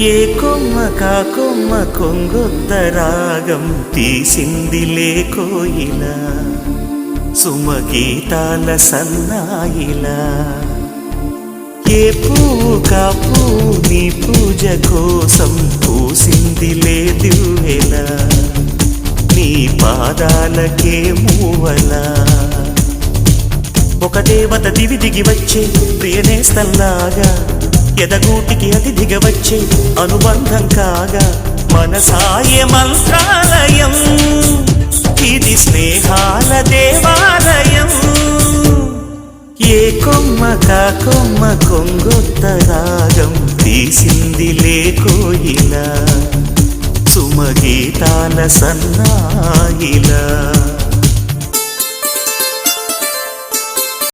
ఏ కొమ్మ కా కొమ్మ కొంగొత్త రాగం తీసిందిలే కోయిలా సుమగీతాల సన్నాయిలా ఏ పువ్వు కా పువ్వు నీ పూజ కోసం పూసిందిలే దివ్వెలా నీ పాదాలకే మూవలా ఒక దేవత దివి దిగి వచ్చే ప్రియనేస్తల్లాగా ఎదగూటికి అతిథిగా వచ్చే అనుబంధం కాగా మనసాయే మంత్రాలయం ఇది స్నేహాల దేవాలయం ఏ కొమ్మ కా కొమ్మ కొంగొత్త రాగం తీసిందిలే కోయిలా సుమగీతాల సన్నాయిలా